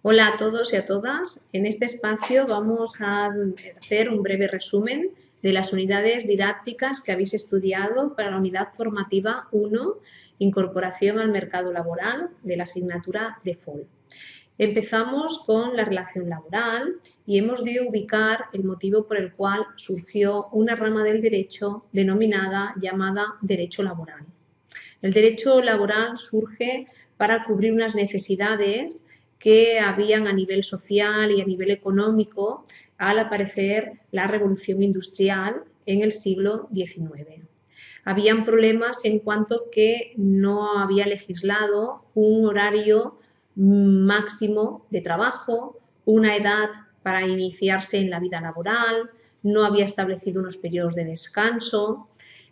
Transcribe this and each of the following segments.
Hola a todos y a todas. En este espacio vamos a hacer un breve resumen de las unidades didácticas que habéis estudiado para la unidad formativa 1, Incorporación al mercado laboral, de la asignatura de FOL. Empezamos con la relación laboral y hemos de ubicar el motivo por el cual surgió una rama del derecho llamada derecho laboral. El derecho laboral surge para cubrir unas necesidades que habían a nivel social y a nivel económico al aparecer la revolución industrial en el siglo XIX. Habían problemas en cuanto que no había legislado un horario máximo de trabajo, una edad para iniciarse en la vida laboral, no había establecido unos periodos de descanso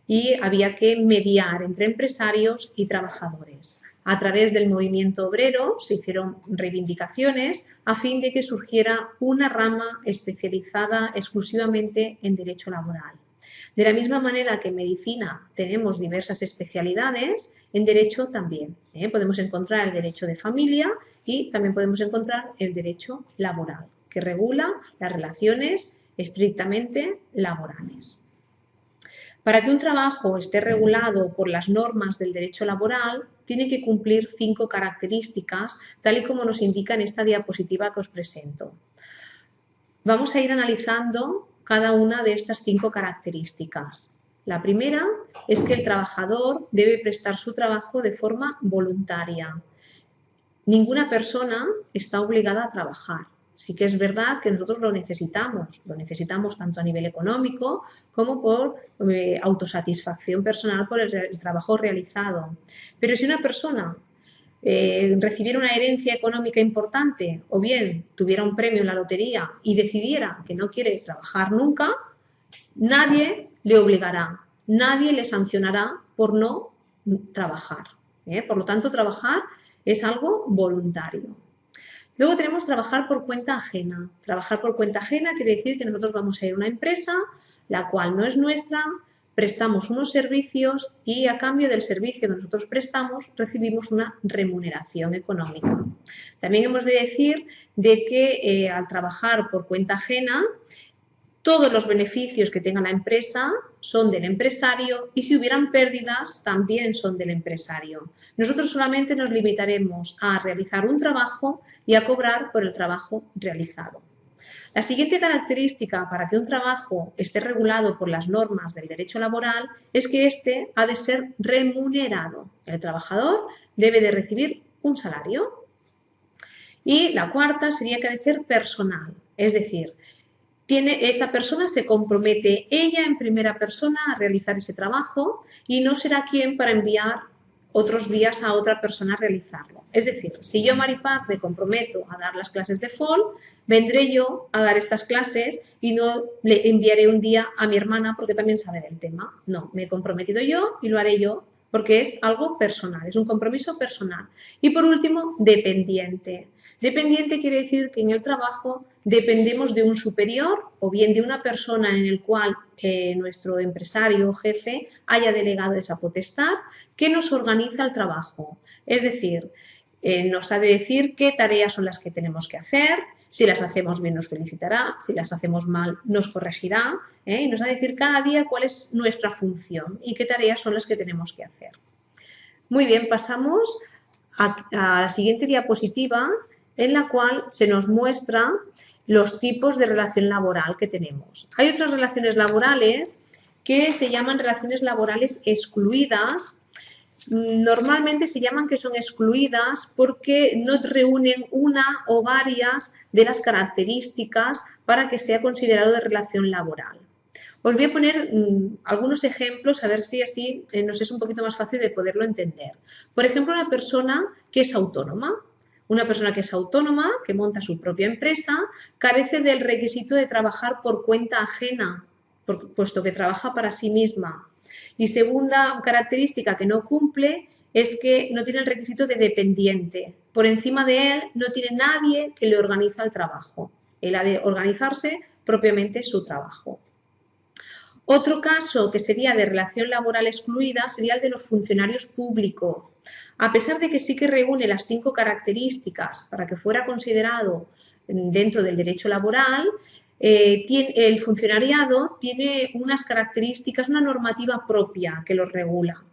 y había que mediar entre empresarios y trabajadores. A través del movimiento obrero se hicieron reivindicaciones a fin de que surgiera una rama especializada exclusivamente en derecho laboral. De la misma manera que en medicina tenemos diversas especialidades, en derecho también. Podemos encontrar el derecho de familia y también podemos encontrar el derecho laboral, que regula las relaciones estrictamente laborales. Para que un trabajo esté regulado por las normas del derecho laboral, tiene que cumplir 5 características, tal y como nos indica en esta diapositiva que os presento. Vamos a ir analizando cada una de estas 5 características. La primera es que el trabajador debe prestar su trabajo de forma voluntaria. Ninguna persona está obligada a trabajar. Sí que es verdad que nosotros lo necesitamos tanto a nivel económico como por autosatisfacción personal por el trabajo realizado. Pero si una persona recibiera una herencia económica importante o bien tuviera un premio en la lotería y decidiera que no quiere trabajar nunca, nadie le obligará, nadie le sancionará por no trabajar. Por lo tanto, trabajar es algo voluntario. Luego tenemos trabajar por cuenta ajena. Trabajar por cuenta ajena quiere decir que nosotros vamos a ir a una empresa, la cual no es nuestra, prestamos unos servicios y a cambio del servicio que nosotros prestamos recibimos una remuneración económica. También hemos de decir de que al trabajar por cuenta ajena, todos los beneficios que tenga la empresa son del empresario y si hubieran pérdidas también son del empresario. Nosotros solamente nos limitaremos a realizar un trabajo y a cobrar por el trabajo realizado. La siguiente característica para que un trabajo esté regulado por las normas del derecho laboral es que éste ha de ser remunerado. El trabajador debe de recibir un salario. Y la cuarta sería que ha de ser personal, es decir, esa persona se compromete ella en primera persona a realizar ese trabajo y no será quien para enviar otros días a otra persona a realizarlo. Es decir, si yo, Maripaz, me comprometo a dar las clases de FOL, vendré yo a dar estas clases y no le enviaré un día a mi hermana porque también sabe del tema. No, me he comprometido yo y lo haré yo porque es algo personal, es un compromiso personal. Y por último, dependiente. Dependiente quiere decir que en el trabajo dependemos de un superior o bien de una persona en el cual nuestro empresario o jefe haya delegado esa potestad que nos organiza el trabajo. Es decir, nos ha de decir qué tareas son las que tenemos que hacer, si las hacemos bien nos felicitará, si las hacemos mal nos corregirá y nos ha de decir cada día cuál es nuestra función y qué tareas son las que tenemos que hacer. Muy bien, pasamos a la siguiente diapositiva en la cual se nos muestra los tipos de relación laboral que tenemos. Hay otras relaciones laborales que se llaman relaciones laborales excluidas. Normalmente se llaman que son excluidas porque no reúnen una o varias de las características para que sea considerado de relación laboral. Os voy a poner algunos ejemplos a ver si así nos es un poquito más fácil de poderlo entender. Por ejemplo, una persona que es autónoma. Una persona que es autónoma, que monta su propia empresa, carece del requisito de trabajar por cuenta ajena, puesto que trabaja para sí misma. Y segunda característica que no cumple es que no tiene el requisito de dependiente. Por encima de él no tiene nadie que le organiza el trabajo. Él ha de organizarse propiamente su trabajo. Otro caso que sería de relación laboral excluida sería el de los funcionarios públicos. A pesar de que sí que reúne las 5 características para que fuera considerado dentro del derecho laboral, el funcionariado tiene unas características, una normativa propia que los regula.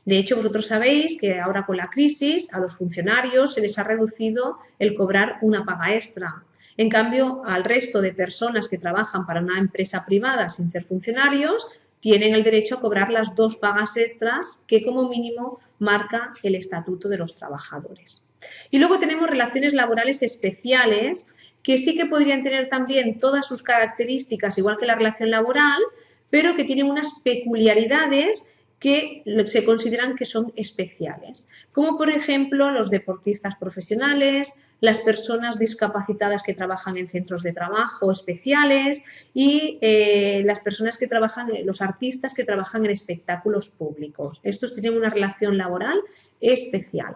De hecho, vosotros sabéis que ahora con la crisis a los funcionarios se les ha reducido el cobrar una paga extra. En cambio, al resto de personas que trabajan para una empresa privada sin ser funcionarios, tienen el derecho a cobrar las 2 pagas extras que como mínimo marca el Estatuto de los Trabajadores. Y luego tenemos relaciones laborales especiales, que sí que podrían tener también todas sus características, igual que la relación laboral, pero que tienen unas peculiaridades que se consideran que son especiales, como por ejemplo los deportistas profesionales, las personas discapacitadas que trabajan en centros de trabajo especiales y las personas que trabajan, los artistas que trabajan en espectáculos públicos. Estos tienen una relación laboral especial.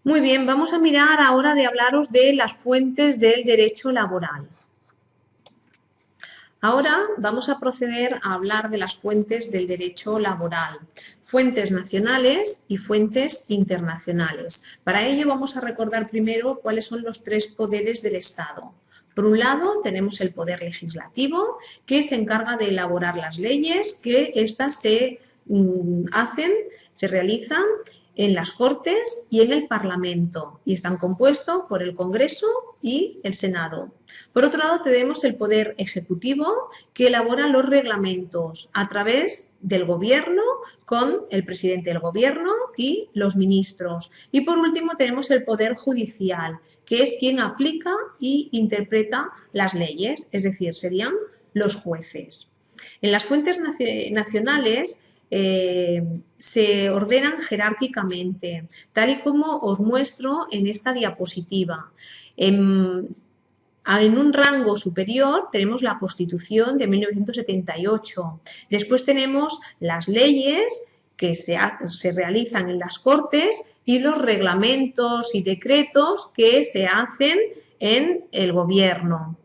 Muy bien, vamos a mirar ahora de hablaros de las fuentes del derecho laboral. Ahora vamos a proceder a hablar de las fuentes del derecho laboral, fuentes nacionales y fuentes internacionales. Para ello vamos a recordar primero cuáles son los 3 poderes del Estado. Por un lado tenemos el poder legislativo, que se encarga de elaborar las leyes, que éstas se realizan en las Cortes y en el Parlamento y están compuestos por el Congreso y el Senado. Por otro lado, tenemos el Poder Ejecutivo, que elabora los reglamentos a través del Gobierno, con el presidente del Gobierno y los ministros. Y por último, tenemos el Poder Judicial, que es quien aplica y interpreta las leyes, es decir, serían los jueces. En las fuentes nacionales se ordenan jerárquicamente, tal y como os muestro en esta diapositiva. En un rango superior tenemos la Constitución de 1978. Después tenemos las leyes que se realizan en las Cortes y los reglamentos y decretos que se hacen en el Gobierno.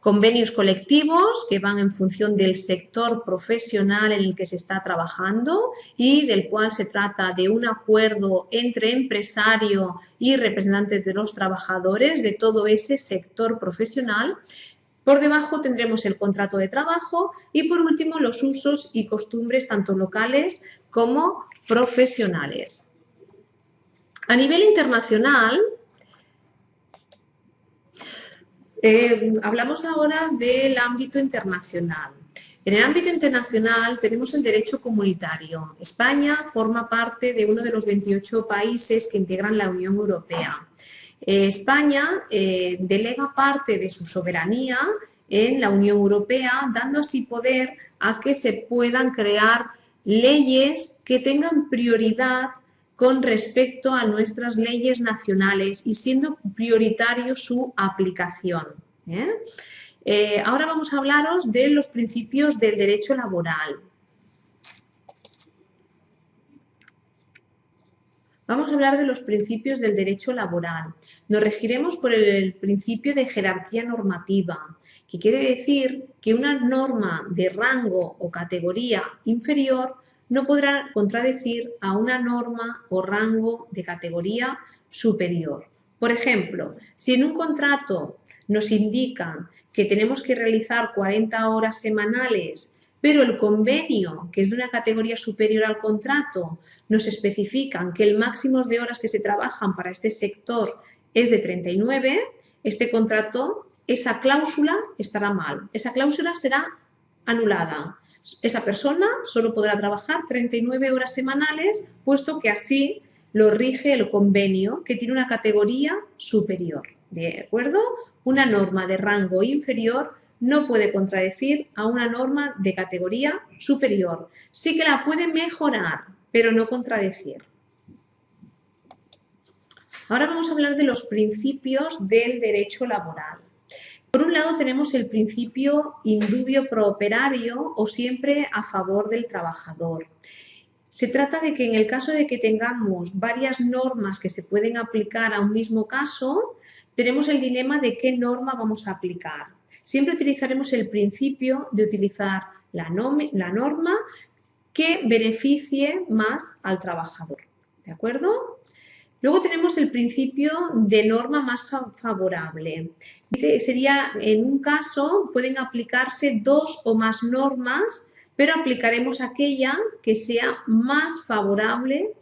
Convenios colectivos que van en función del sector profesional en el que se está trabajando y del cual se trata de un acuerdo entre empresario y representantes de los trabajadores de todo ese sector profesional. Por debajo tendremos el contrato de trabajo y por último los usos y costumbres tanto locales como profesionales. A nivel internacional, hablamos ahora del ámbito internacional. En el ámbito internacional tenemos el derecho comunitario. España forma parte de uno de los 28 países que integran la Unión Europea. España delega parte de su soberanía en la Unión Europea, dando así poder a que se puedan crear leyes que tengan prioridad con respecto a nuestras leyes nacionales y siendo prioritario su aplicación. Ahora vamos a hablaros de los principios del derecho laboral. Vamos a hablar de los principios del derecho laboral. Nos regiremos por el principio de jerarquía normativa, que quiere decir que una norma de rango o categoría inferior no podrá contradecir a una norma o rango de categoría superior. Por ejemplo, si en un contrato nos indican que tenemos que realizar 40 horas semanales, pero el convenio, que es de una categoría superior al contrato, nos especifican que el máximo de horas que se trabajan para este sector es de 39, este contrato, esa cláusula estará mal. Esa cláusula será anulada. Esa persona solo podrá trabajar 39 horas semanales, puesto que así lo rige el convenio, que tiene una categoría superior. ¿De acuerdo? Una norma de rango inferior no puede contradecir a una norma de categoría superior. Sí que la puede mejorar, pero no contradecir. Ahora vamos a hablar de los principios del derecho laboral. Por un lado tenemos el principio in dubio pro operario o siempre a favor del trabajador. Se trata de que en el caso de que tengamos varias normas que se pueden aplicar a un mismo caso, tenemos el dilema de qué norma vamos a aplicar. siempre utilizaremos el principio de utilizar la norma que beneficie más al trabajador, ¿de acuerdo? Luego tenemos el principio de norma más favorable. Dice, sería, en un caso, pueden aplicarse 2 o más normas, pero aplicaremos aquella que sea más favorable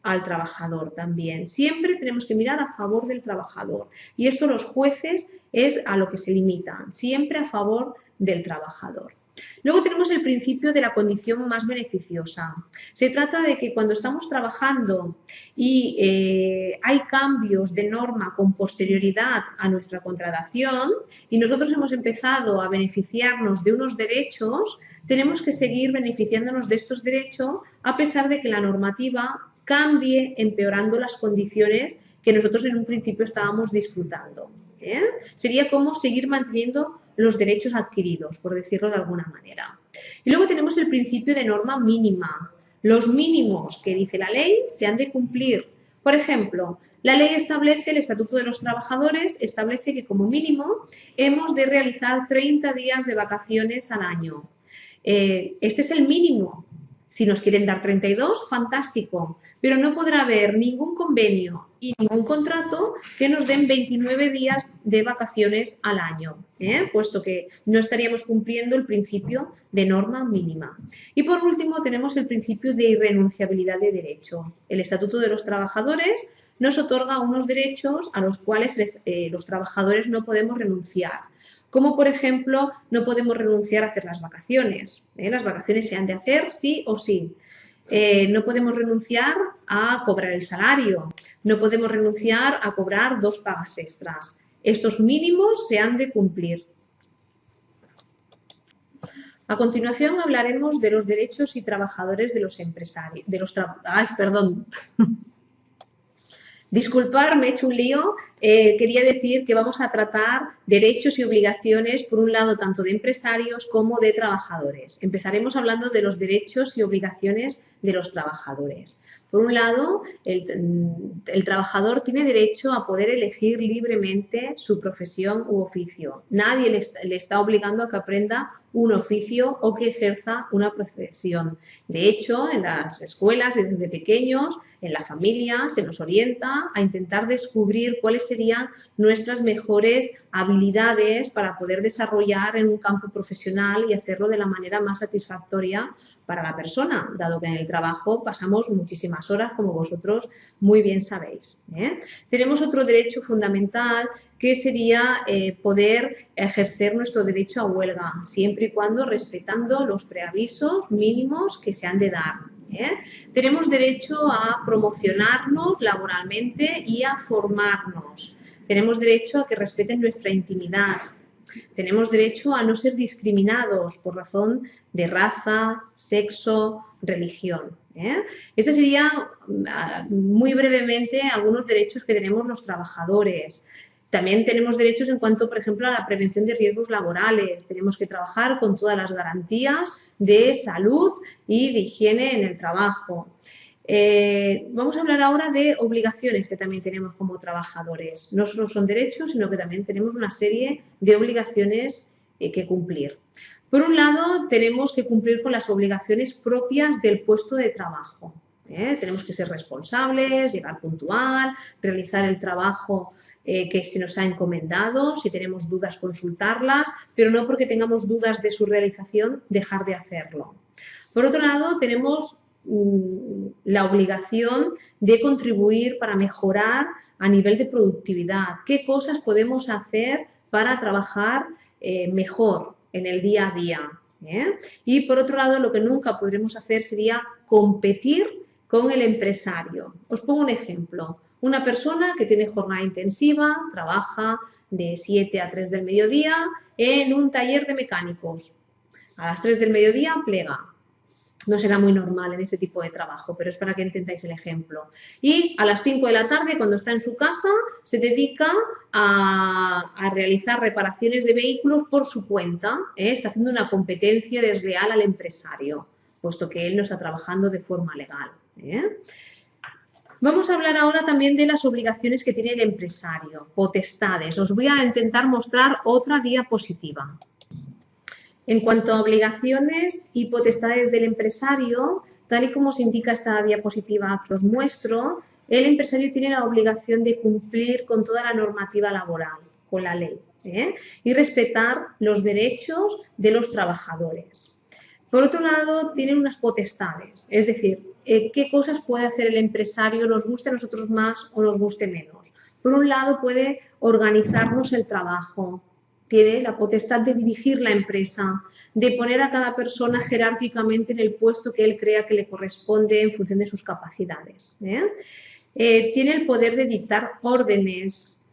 al trabajador también. Siempre tenemos que mirar a favor del trabajador. Y esto los jueces es a lo que se limitan, siempre a favor del trabajador. Luego tenemos el principio de la condición más beneficiosa. Se trata de que cuando estamos trabajando y hay cambios de norma con posterioridad a nuestra contratación y nosotros hemos empezado a beneficiarnos de unos derechos, tenemos que seguir beneficiándonos de estos derechos a pesar de que la normativa cambie empeorando las condiciones que nosotros en un principio estábamos disfrutando. Sería como seguir manteniendo los derechos adquiridos, por decirlo de alguna manera. Y luego tenemos el principio de norma mínima. Los mínimos que dice la ley se han de cumplir. Por ejemplo, la ley establece, el Estatuto de los Trabajadores establece que como mínimo hemos de realizar 30 días de vacaciones al año. Este es el mínimo. Si nos quieren dar 32, fantástico, pero no podrá haber ningún convenio y ningún contrato que nos den 29 días de vacaciones al año, puesto que no estaríamos cumpliendo el principio de norma mínima. Y por último tenemos el principio de irrenunciabilidad de derecho. El Estatuto de los Trabajadores nos otorga unos derechos a los cuales los trabajadores no podemos renunciar. Como por ejemplo, no podemos renunciar a hacer las vacaciones. Las vacaciones se han de hacer sí o sí. No podemos renunciar a cobrar el salario. No podemos renunciar a cobrar 2 pagas extras. Estos mínimos se han de cumplir. A continuación hablaremos de los derechos y trabajadores de los empresarios. Disculpar, me he hecho un lío. Quería decir que vamos a tratar derechos y obligaciones, por un lado, tanto de empresarios como de trabajadores. Empezaremos hablando de los derechos y obligaciones de los trabajadores. Por un lado, el trabajador tiene derecho a poder elegir libremente su profesión u oficio. Nadie le está obligando a que aprenda un oficio o que ejerza una profesión. De hecho, en las escuelas, desde pequeños, en la familia, se nos orienta a intentar descubrir cuáles serían nuestras mejores habilidades para poder desarrollar en un campo profesional y hacerlo de la manera más satisfactoria para la persona, dado que en el trabajo pasamos muchísimas horas, como vosotros muy bien sabéis. Tenemos otro derecho fundamental que sería poder ejercer nuestro derecho a huelga, siempre y cuando respetando los preavisos mínimos que se han de dar. Tenemos derecho a promocionarnos laboralmente y a formarnos. Tenemos derecho a que respeten nuestra intimidad. Tenemos derecho a no ser discriminados por razón de raza, sexo, religión. Este sería muy brevemente algunos derechos que tenemos los trabajadores. También tenemos derechos en cuanto, por ejemplo, a la prevención de riesgos laborales. Tenemos que trabajar con todas las garantías de salud y de higiene en el trabajo. Vamos a hablar ahora de obligaciones que también tenemos como trabajadores. No solo son derechos, sino que también tenemos una serie de obligaciones que cumplir. Por un lado, tenemos que cumplir con las obligaciones propias del puesto de trabajo. Tenemos que ser responsables, llegar puntual, realizar el trabajo que se nos ha encomendado, si tenemos dudas consultarlas, pero no porque tengamos dudas de su realización dejar de hacerlo. Por otro lado, tenemos la obligación de contribuir para mejorar a nivel de productividad. ¿Qué cosas podemos hacer para trabajar mejor en el día a día? Y por otro lado, lo que nunca podremos hacer sería competir con el empresario. Os pongo un ejemplo. Una persona que tiene jornada intensiva, trabaja de 7 a 3 del mediodía en un taller de mecánicos. A las 3 del mediodía plega. No será muy normal en este tipo de trabajo, pero es para que entendáis el ejemplo. Y a las 5 de la tarde, cuando está en su casa, se dedica a realizar reparaciones de vehículos por su cuenta. Está haciendo una competencia desleal al empresario, puesto que él no está trabajando de forma legal. Vamos a hablar ahora también de las obligaciones que tiene el empresario, potestades. Os voy a intentar mostrar otra diapositiva. En cuanto a obligaciones y potestades del empresario, tal y como se indica esta diapositiva que os muestro, el empresario tiene la obligación de cumplir con toda la normativa laboral, con la ley, y respetar los derechos de los trabajadores. Por otro lado, tiene unas potestades, es decir, qué cosas puede hacer el empresario, nos guste a nosotros más o nos guste menos. Por un lado, puede organizarnos el trabajo, tiene la potestad de dirigir la empresa, de poner a cada persona jerárquicamente en el puesto que él crea que le corresponde en función de sus capacidades. Tiene el poder de dictar órdenes,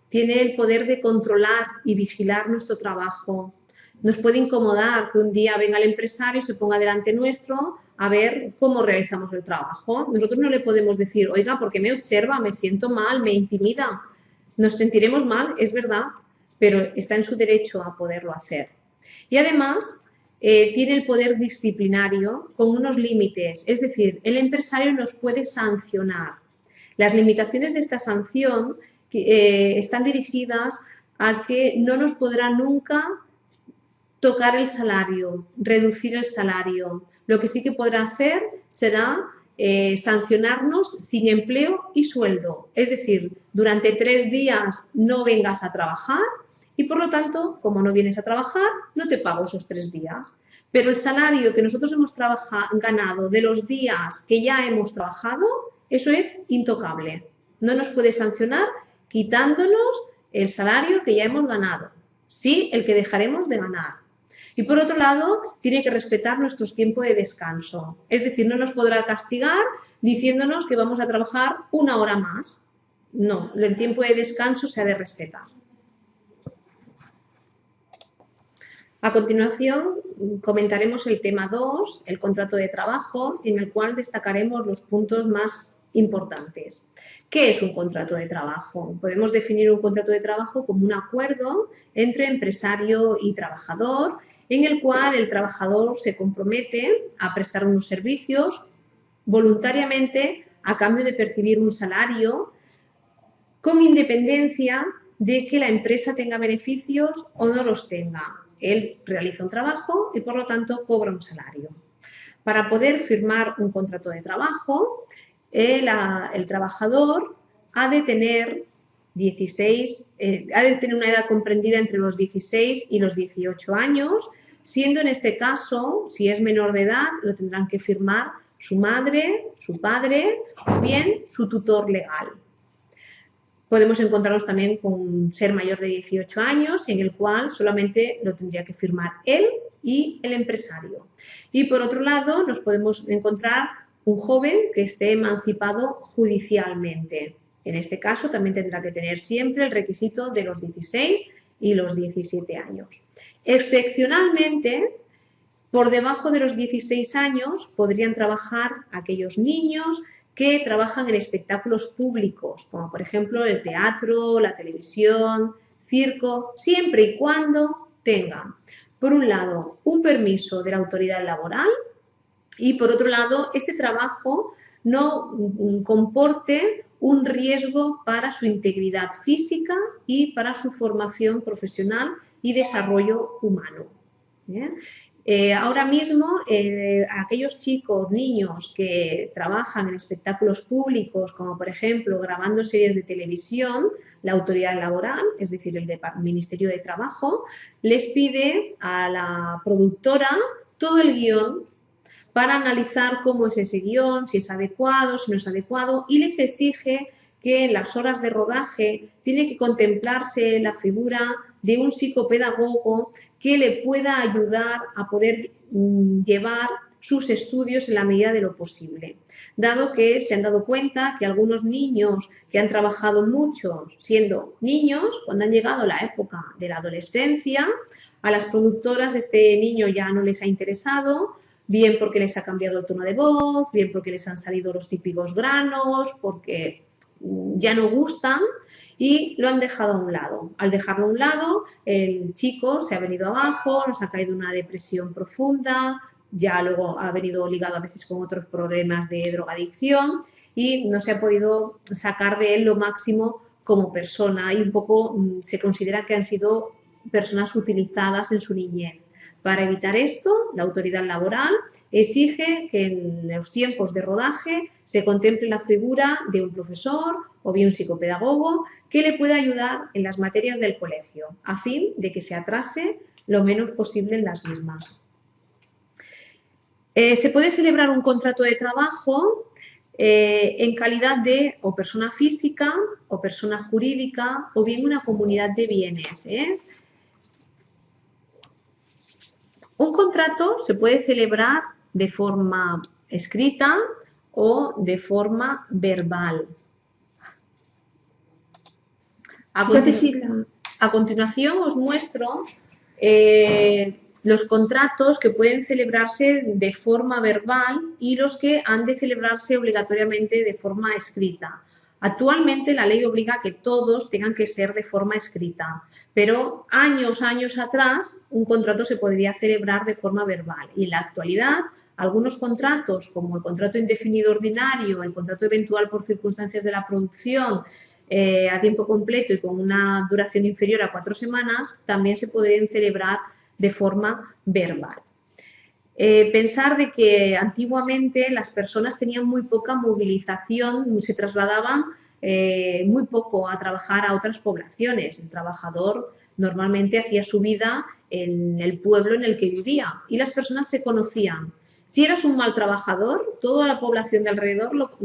tiene el poder de controlar y vigilar nuestro trabajo. Nos puede incomodar que un día venga el empresario y se ponga delante nuestro a ver cómo realizamos el trabajo. Nosotros no le podemos decir, oiga, porque me observa, me siento mal, me intimida. Nos sentiremos mal, es verdad, pero está en su derecho a poderlo hacer. Y además tiene el poder disciplinario con unos límites, es decir, el empresario nos puede sancionar. Las limitaciones de esta sanción están dirigidas a que no nos podrá nunca tocar el salario, reducir el salario. Lo que sí que podrá hacer será sancionarnos sin empleo y sueldo. Es decir, durante 3 días no vengas a trabajar y por lo tanto, como no vienes a trabajar, no te pago esos 3 días. Pero el salario que nosotros hemos ganado de los días que ya hemos trabajado, eso es intocable. No nos puede sancionar quitándonos el salario que ya hemos ganado, sí el que dejaremos de ganar. Y por otro lado, tiene que respetar nuestros tiempos de descanso. Es decir, no nos podrá castigar diciéndonos que vamos a trabajar 1 hora más. No, el tiempo de descanso se ha de respetar. A continuación, comentaremos el tema 2, el contrato de trabajo, en el cual destacaremos los puntos más importantes. ¿Qué es un contrato de trabajo? Podemos definir un contrato de trabajo como un acuerdo entre empresario y trabajador, en el cual el trabajador se compromete a prestar unos servicios voluntariamente a cambio de percibir un salario, con independencia de que la empresa tenga beneficios o no los tenga. Él realiza un trabajo y por lo tanto cobra un salario. Para poder firmar un contrato de trabajo, el trabajador ha de tener una edad comprendida entre los 16 y los 18 años, siendo en este caso, si es menor de edad, lo tendrán que firmar su madre, su padre o bien su tutor legal. Podemos encontrarnos también con un ser mayor de 18 años, en el cual solamente lo tendría que firmar él y el empresario. Y por otro lado, nos podemos encontrar un joven que esté emancipado judicialmente. En este caso, también tendrá que tener siempre el requisito de los 16 y los 17 años. Excepcionalmente, por debajo de los 16 años podrían trabajar aquellos niños que trabajan en espectáculos públicos, como por ejemplo el teatro, la televisión, circo, siempre y cuando tengan, por un lado, un permiso de la autoridad laboral y por otro lado, ese trabajo no comporte un riesgo para su integridad física y para su formación profesional y desarrollo humano. Ahora mismo, aquellos chicos, niños que trabajan en espectáculos públicos, como por ejemplo grabando series de televisión, la autoridad laboral, es decir, el Ministerio de Trabajo, les pide a la productora todo el guión para analizar cómo es ese guión, si es adecuado, si no es adecuado, y les exige que en las horas de rodaje tiene que contemplarse la figura de un psicopedagogo que le pueda ayudar a poder llevar sus estudios en la medida de lo posible, dado que se han dado cuenta que algunos niños que han trabajado mucho siendo niños, cuando han llegado a la época de la adolescencia, a las productoras este niño ya no les ha interesado, bien porque les ha cambiado el tono de voz, bien porque les han salido los típicos granos, porque ya no gustan y lo han dejado a un lado. Al dejarlo a un lado, el chico se ha venido abajo, nos ha caído una depresión profunda, ya luego ha venido ligado a veces con otros problemas de drogadicción y no se ha podido sacar de él lo máximo como persona y un poco se considera que han sido personas utilizadas en su niñez. Para evitar esto, la autoridad laboral exige que en los tiempos de rodaje se contemple la figura de un profesor o bien un psicopedagogo que le pueda ayudar en las materias del colegio, a fin de que se atrase lo menos posible en las mismas. Se puede celebrar un contrato de trabajo en calidad de o persona física o persona jurídica o bien una comunidad de bienes. Un contrato se puede celebrar de forma escrita o de forma verbal. A continuación os muestro los contratos que pueden celebrarse de forma verbal y los que han de celebrarse obligatoriamente de forma escrita. Actualmente la ley obliga a que todos tengan que ser de forma escrita, pero años atrás un contrato se podría celebrar de forma verbal y en la actualidad algunos contratos como el contrato indefinido ordinario, el contrato eventual por circunstancias de la producción a tiempo completo y con una duración inferior a 4 semanas también se pueden celebrar de forma verbal. Pensar de que antiguamente las personas tenían muy poca movilización, se trasladaban muy poco a trabajar a otras poblaciones. El trabajador normalmente hacía su vida en el pueblo en el que vivía y las personas se conocían. Si eras un mal trabajador, toda la población de alrededor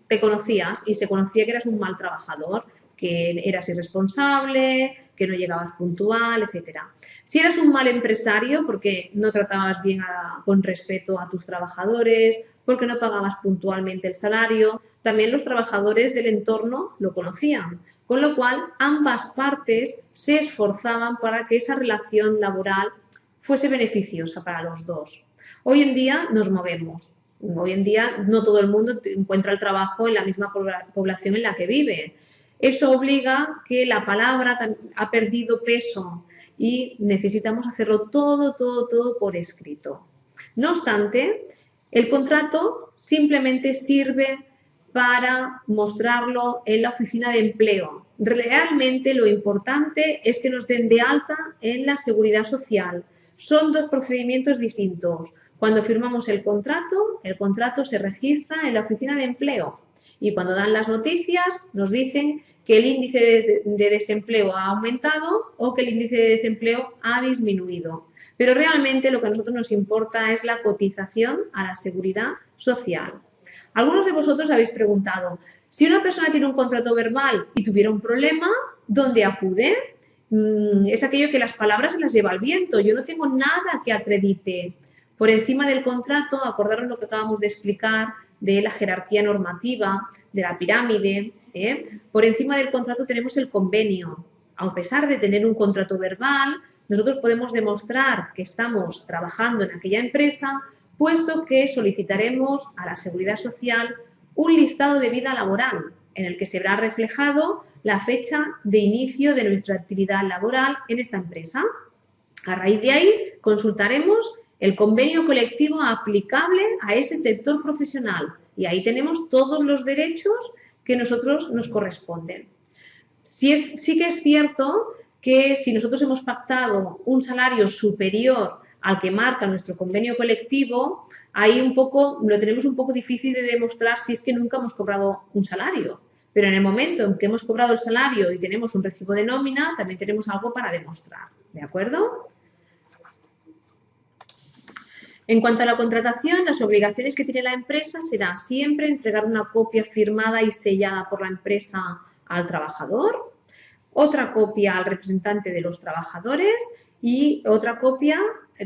te conocías y se conocía que eras un mal trabajador, que eras irresponsable, que no llegabas puntual, etc. Si eras un mal empresario porque no tratabas bien con respeto a tus trabajadores, porque no pagabas puntualmente el salario, también los trabajadores del entorno lo conocían, con lo cual ambas partes se esforzaban para que esa relación laboral fuese beneficiosa para los dos. Hoy en día nos movemos. Hoy en día no todo el mundo encuentra el trabajo en la misma población en la que vive. Eso obliga que la palabra ha perdido peso y necesitamos hacerlo todo por escrito. No obstante, el contrato simplemente sirve para mostrarlo en la oficina de empleo. Realmente lo importante es que nos den de alta en la seguridad social. Son dos procedimientos distintos. Cuando firmamos el contrato se registra en la oficina de empleo y cuando dan las noticias nos dicen que el índice de desempleo ha aumentado o que el índice de desempleo ha disminuido. Pero realmente lo que a nosotros nos importa es la cotización a la seguridad social. Algunos de vosotros habéis preguntado, si una persona tiene un contrato verbal y tuviera un problema, ¿dónde acude? Es aquello que las palabras se las lleva al viento. Yo no tengo nada que acredite. Por encima del contrato, acordaros lo que acabamos de explicar de la jerarquía normativa, de la pirámide. Por encima del contrato tenemos el convenio. A pesar de tener un contrato verbal, nosotros podemos demostrar que estamos trabajando en aquella empresa, puesto que solicitaremos a la Seguridad Social un listado de vida laboral en el que se verá reflejado la fecha de inicio de nuestra actividad laboral en esta empresa. A raíz de ahí consultaremos el convenio colectivo aplicable a ese sector profesional y ahí tenemos todos los derechos que nosotros nos corresponden. Sí que es cierto que si nosotros hemos pactado un salario superior al que marca nuestro convenio colectivo, ahí lo tenemos un poco difícil de demostrar si es que nunca hemos cobrado un salario. Pero en el momento en que hemos cobrado el salario y tenemos un recibo de nómina, también tenemos algo para demostrar. ¿De acuerdo? En cuanto a la contratación, las obligaciones que tiene la empresa será siempre entregar una copia firmada y sellada por la empresa al trabajador, otra copia al representante de los trabajadores y otra copia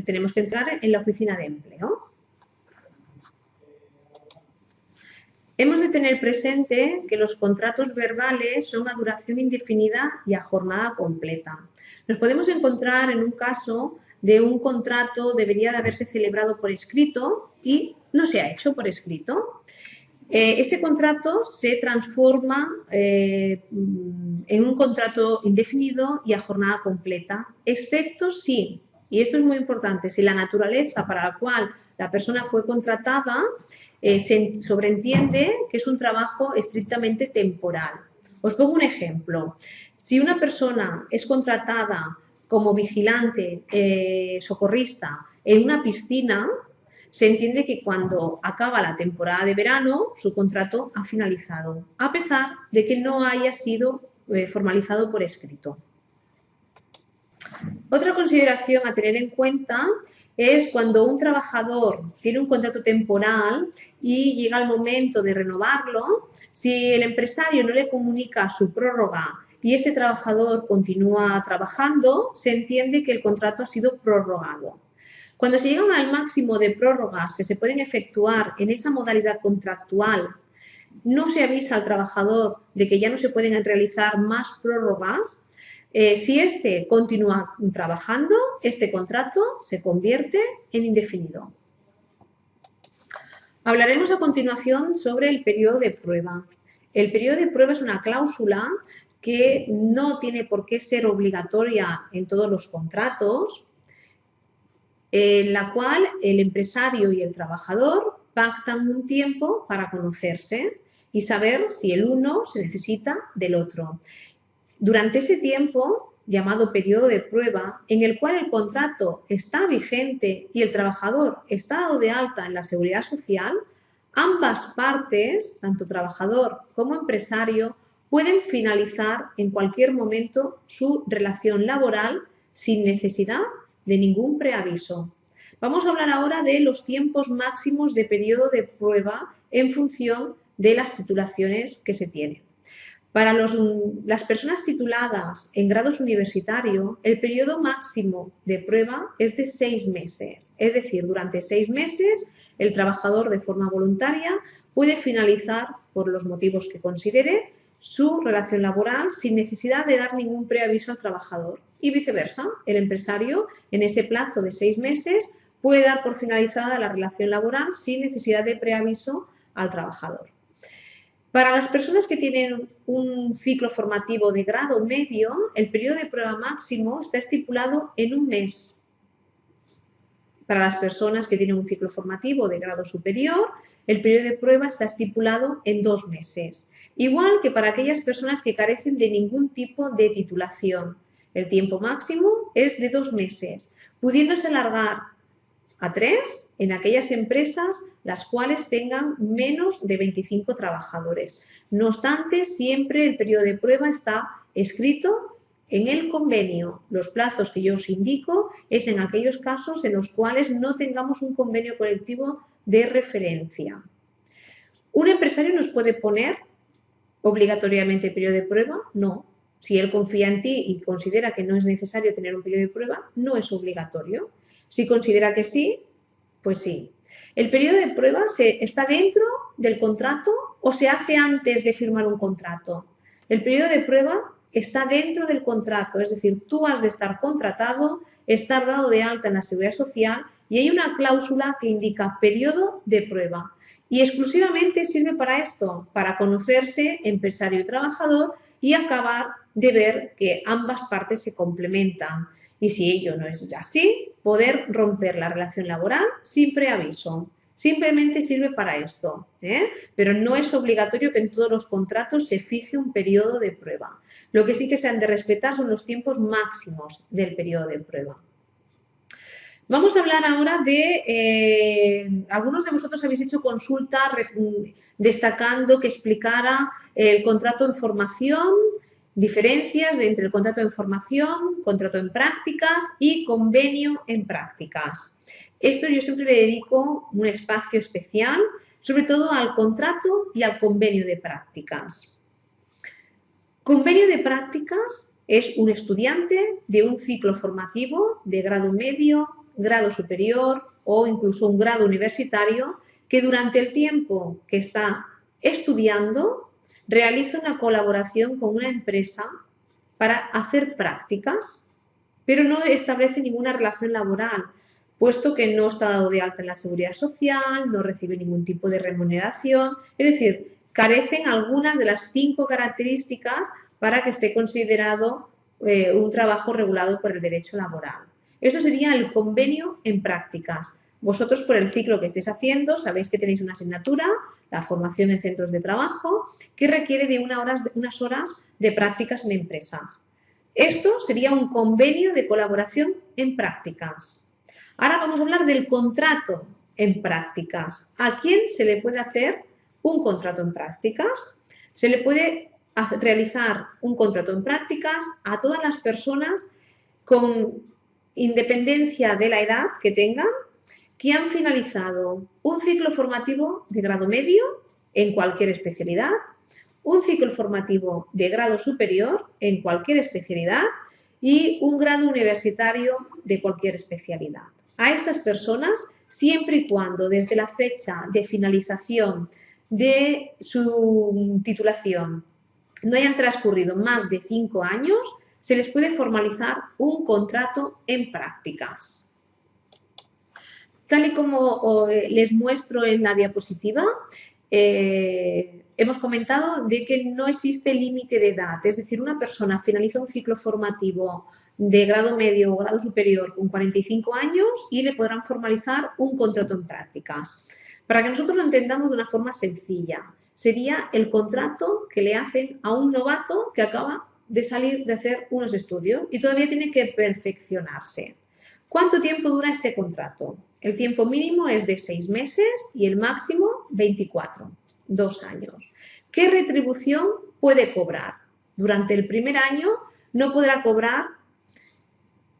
tenemos que entregar en la oficina de empleo. Hemos de tener presente que los contratos verbales son a duración indefinida y a jornada completa. Nos podemos encontrar en un caso de un contrato debería de haberse celebrado por escrito y no se ha hecho por escrito. Ese contrato se transforma en un contrato indefinido y a jornada completa, excepto si Y esto es muy importante. Si la naturaleza para la cual la persona fue contratada se sobreentiende que es un trabajo estrictamente temporal. Os pongo un ejemplo. Si una persona es contratada como vigilante, socorrista en una piscina, se entiende que cuando acaba la temporada de verano, su contrato ha finalizado, a pesar de que no haya sido formalizado por escrito. Otra consideración a tener en cuenta es cuando un trabajador tiene un contrato temporal y llega el momento de renovarlo, si el empresario no le comunica su prórroga y este trabajador continúa trabajando, se entiende que el contrato ha sido prorrogado. Cuando se llega al máximo de prórrogas que se pueden efectuar en esa modalidad contractual, no se avisa al trabajador de que ya no se pueden realizar más prórrogas. Si éste continúa trabajando, este contrato se convierte en indefinido. Hablaremos a continuación sobre el periodo de prueba. El periodo de prueba es una cláusula que no tiene por qué ser obligatoria en todos los contratos, en la cual el empresario y el trabajador pactan un tiempo para conocerse y saber si el uno se necesita del otro. Durante ese tiempo, llamado periodo de prueba, en el cual el contrato está vigente y el trabajador está dado de alta en la Seguridad Social, ambas partes, tanto trabajador como empresario, pueden finalizar en cualquier momento su relación laboral sin necesidad de ningún preaviso. Vamos a hablar ahora de los tiempos máximos de periodo de prueba en función de las titulaciones que se tienen. Para las personas tituladas en grados universitarios, el periodo máximo de prueba es de 6 meses. Es decir, durante 6 meses el trabajador de forma voluntaria puede finalizar, por los motivos que considere, su relación laboral sin necesidad de dar ningún preaviso al trabajador. Y viceversa, el empresario en ese plazo de 6 meses puede dar por finalizada la relación laboral sin necesidad de preaviso al trabajador. Para las personas que tienen un ciclo formativo de grado medio, el periodo de prueba máximo está estipulado en 1 mes. Para las personas que tienen un ciclo formativo de grado superior, el periodo de prueba está estipulado en 2 meses. Igual que para aquellas personas que carecen de ningún tipo de titulación. El tiempo máximo es de 2 meses, pudiéndose alargar a 3 en aquellas empresas las cuales tengan menos de 25 trabajadores. No obstante, siempre el periodo de prueba está escrito en el convenio. Los plazos que yo os indico es en aquellos casos en los cuales no tengamos un convenio colectivo de referencia. ¿Un empresario nos puede poner obligatoriamente periodo de prueba? No. Si él confía en ti y considera que no es necesario tener un periodo de prueba, no es obligatorio. Si considera que sí, pues sí. ¿El periodo de prueba está dentro del contrato o se hace antes de firmar un contrato? El periodo de prueba está dentro del contrato, es decir, tú has de estar contratado, estar dado de alta en la Seguridad Social y hay una cláusula que indica periodo de prueba. Y exclusivamente sirve para esto, para conocerse empresario y trabajador y acabar de ver que ambas partes se complementan. Y si ello no es así, poder romper la relación laboral sin preaviso. Simplemente sirve para esto, pero no es obligatorio que en todos los contratos se fije un periodo de prueba. Lo que sí que se han de respetar son los tiempos máximos del periodo de prueba. Vamos a hablar ahora de, algunos de vosotros habéis hecho consulta destacando que explicara el contrato en formación, diferencias entre el contrato en formación, contrato en prácticas y convenio en prácticas. Esto yo siempre le dedico un espacio especial, sobre todo al contrato y al convenio de prácticas. Convenio de prácticas es un estudiante de un ciclo formativo de grado medio, grado superior o incluso un grado universitario que durante el tiempo que está estudiando realiza una colaboración con una empresa para hacer prácticas, pero no establece ninguna relación laboral, puesto que no está dado de alta en la Seguridad Social, no recibe ningún tipo de remuneración, es decir, carecen algunas de las 5 características para que esté considerado un trabajo regulado por el derecho laboral. Eso sería el convenio en prácticas. Vosotros, por el ciclo que estéis haciendo, sabéis que tenéis una asignatura, la formación en centros de trabajo, que requiere de unas horas de prácticas en empresa. Esto sería un convenio de colaboración en prácticas. Ahora vamos a hablar del contrato en prácticas. ¿A quién se le puede hacer un contrato en prácticas? Se le puede realizar un contrato en prácticas a todas las personas con independencia de la edad que tengan, que han finalizado un ciclo formativo de grado medio en cualquier especialidad, un ciclo formativo de grado superior en cualquier especialidad y un grado universitario de cualquier especialidad. A estas personas, siempre y cuando desde la fecha de finalización de su titulación no hayan transcurrido más de 5 años, se les puede formalizar un contrato en prácticas. Tal y como les muestro en la diapositiva, hemos comentado de que no existe límite de edad, es decir, una persona finaliza un ciclo formativo de grado medio o grado superior con 45 años y le podrán formalizar un contrato en prácticas. Para que nosotros lo entendamos de una forma sencilla, sería el contrato que le hacen a un novato que acaba de salir de hacer unos estudios y todavía tiene que perfeccionarse. ¿Cuánto tiempo dura este contrato? El tiempo mínimo es de 6 meses y el máximo 24, 2 años. ¿Qué retribución puede cobrar? Durante el primer año no podrá cobrar,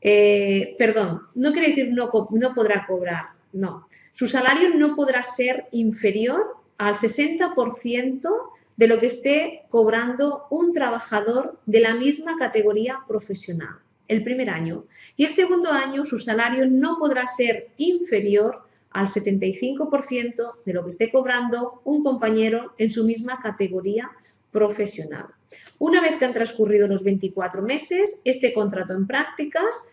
no quiere decir no podrá cobrar, no. Su salario no podrá ser inferior al 60% de lo que esté cobrando un trabajador de la misma categoría profesional. El primer año. Y el segundo año su salario no podrá ser inferior al 75% de lo que esté cobrando un compañero en su misma categoría profesional. Una vez que han transcurrido los 24 meses, este contrato en prácticas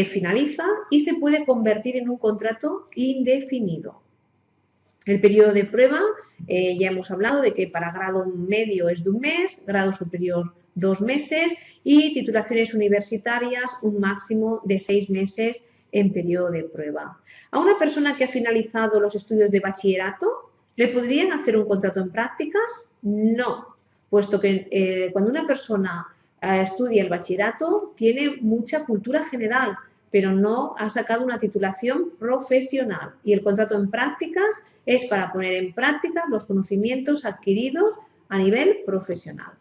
finaliza y se puede convertir en un contrato indefinido. El periodo de prueba, ya hemos hablado de que para grado medio es de 1 mes, grado superior 2 meses y titulaciones universitarias un máximo de 6 meses en periodo de prueba. A una persona que ha finalizado los estudios de bachillerato, ¿le podrían hacer un contrato en prácticas? No, puesto que cuando una persona estudia el bachillerato tiene mucha cultura general, pero no ha sacado una titulación profesional y el contrato en prácticas es para poner en práctica los conocimientos adquiridos a nivel profesional.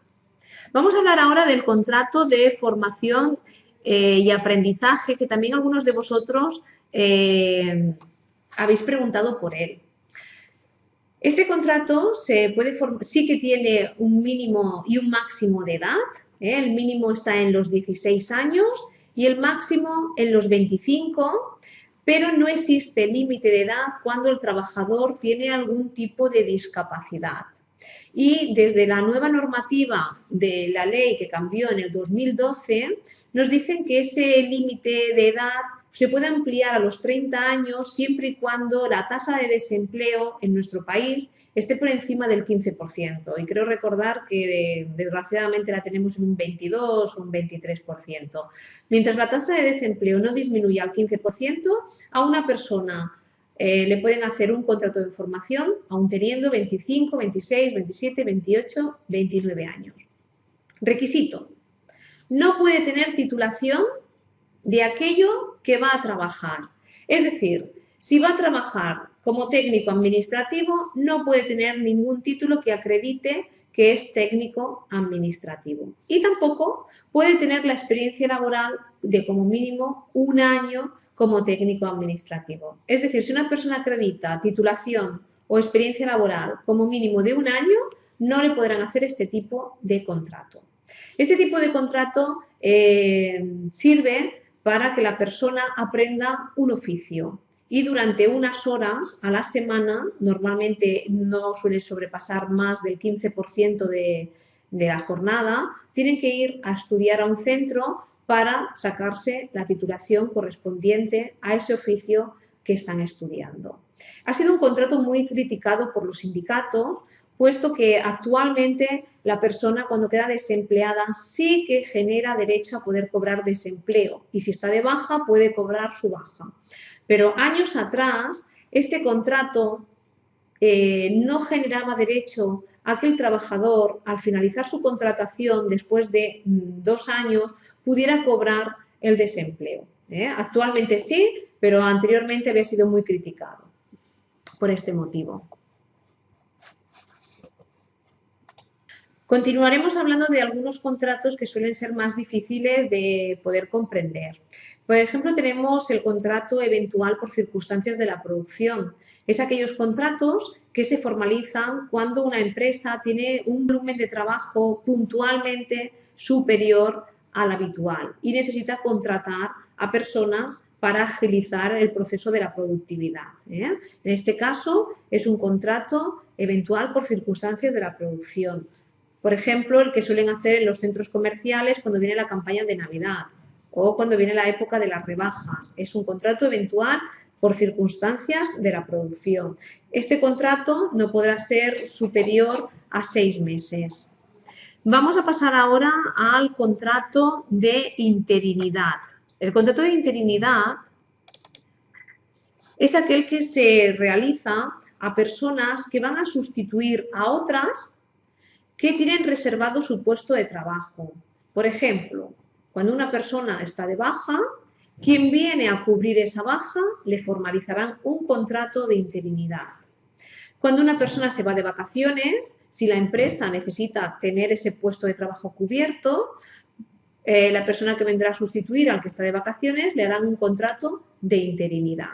Vamos a hablar ahora del contrato de formación y aprendizaje, que también algunos de vosotros habéis preguntado por él. Este contrato sí que tiene un mínimo y un máximo de edad. El mínimo está en los 16 años y el máximo en los 25, pero no existe límite de edad cuando el trabajador tiene algún tipo de discapacidad. Y desde la nueva normativa de la ley que cambió en el 2012, nos dicen que ese límite de edad se puede ampliar a los 30 años siempre y cuando la tasa de desempleo en nuestro país esté por encima del 15%. Y creo recordar que desgraciadamente la tenemos en un 22 o un 23%. Mientras la tasa de desempleo no disminuya al 15%, a una persona le pueden hacer un contrato de formación aún teniendo 25, 26, 27, 28, 29 años. Requisito: no puede tener titulación de aquello que va a trabajar. Es decir, si va a trabajar como técnico administrativo, no puede tener ningún título que acredite que es técnico administrativo. Y tampoco puede tener la experiencia laboral de como mínimo 1 año como técnico administrativo. Es decir, si una persona acredita titulación o experiencia laboral como mínimo de 1 año, no le podrán hacer este tipo de contrato. Este tipo de contrato sirve para que la persona aprenda un oficio y durante unas horas a la semana, normalmente no suele sobrepasar más del 15% de la jornada, tienen que ir a estudiar a un centro para sacarse la titulación correspondiente a ese oficio que están estudiando. Ha sido un contrato muy criticado por los sindicatos puesto que actualmente la persona cuando queda desempleada sí que genera derecho a poder cobrar desempleo y si está de baja puede cobrar su baja. Pero años atrás este contrato no generaba derecho a que el trabajador, al finalizar su contratación después de 2 años, pudiera cobrar el desempleo. Actualmente sí, pero anteriormente había sido muy criticado por este motivo. Continuaremos hablando de algunos contratos que suelen ser más difíciles de poder comprender. Por ejemplo, tenemos el contrato eventual por circunstancias de la producción. Es aquellos contratos que se formalizan cuando una empresa tiene un volumen de trabajo puntualmente superior al habitual y necesita contratar a personas para agilizar el proceso de la productividad. En este caso, es un contrato eventual por circunstancias de la producción. Por ejemplo, el que suelen hacer en los centros comerciales cuando viene la campaña de Navidad o cuando viene la época de las rebajas. Es un contrato eventual por circunstancias de la producción. Este contrato no podrá ser superior a 6 meses. Vamos a pasar ahora al contrato de interinidad. El contrato de interinidad es aquel que se realiza a personas que van a sustituir a otras que tienen reservado su puesto de trabajo. Por ejemplo, cuando una persona está de baja, quien viene a cubrir esa baja le formalizarán un contrato de interinidad. Cuando una persona se va de vacaciones, si la empresa necesita tener ese puesto de trabajo cubierto, la persona que vendrá a sustituir al que está de vacaciones le harán un contrato de interinidad.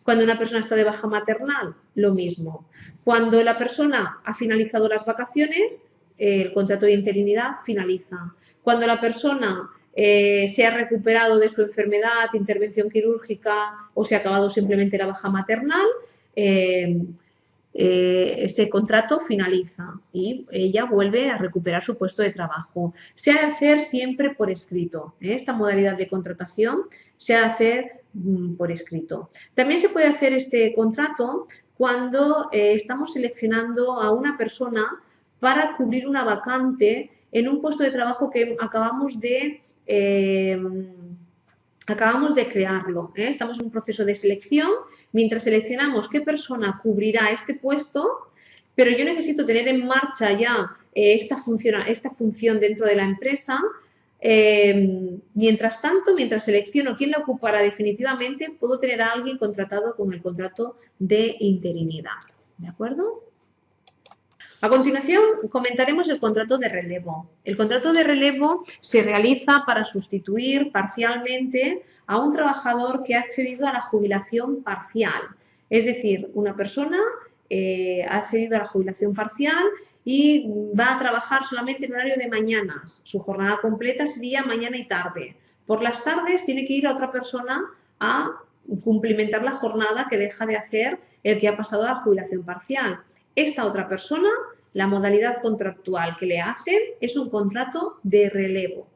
Cuando una persona está de baja maternal, lo mismo. Cuando la persona ha finalizado las vacaciones, el contrato de interinidad finaliza. Cuando la persona se ha recuperado de su enfermedad, intervención quirúrgica o se ha acabado simplemente la baja maternal, ese contrato finaliza y ella vuelve a recuperar su puesto de trabajo. Se ha de hacer siempre por escrito. Esta modalidad de contratación se ha de hacer por escrito. También se puede hacer este contrato cuando estamos seleccionando a una persona para cubrir una vacante en un puesto de trabajo que acabamos de crearlo. Estamos en un proceso de selección. Mientras seleccionamos qué persona cubrirá este puesto, pero yo necesito tener en marcha ya esta función dentro de la empresa. Mientras tanto, mientras selecciono quién la ocupará definitivamente, puedo tener a alguien contratado con el contrato de interinidad. ¿De acuerdo? A continuación, comentaremos el contrato de relevo. El contrato de relevo se realiza para sustituir parcialmente a un trabajador que ha accedido a la jubilación parcial. Es decir, una persona ha accedido a la jubilación parcial y va a trabajar solamente en horario de mañanas. Su jornada completa sería mañana y tarde. Por las tardes tiene que ir a otra persona a cumplimentar la jornada que deja de hacer el que ha pasado a la jubilación parcial. Esta otra persona, la modalidad contractual que le hacen es un contrato de relevo.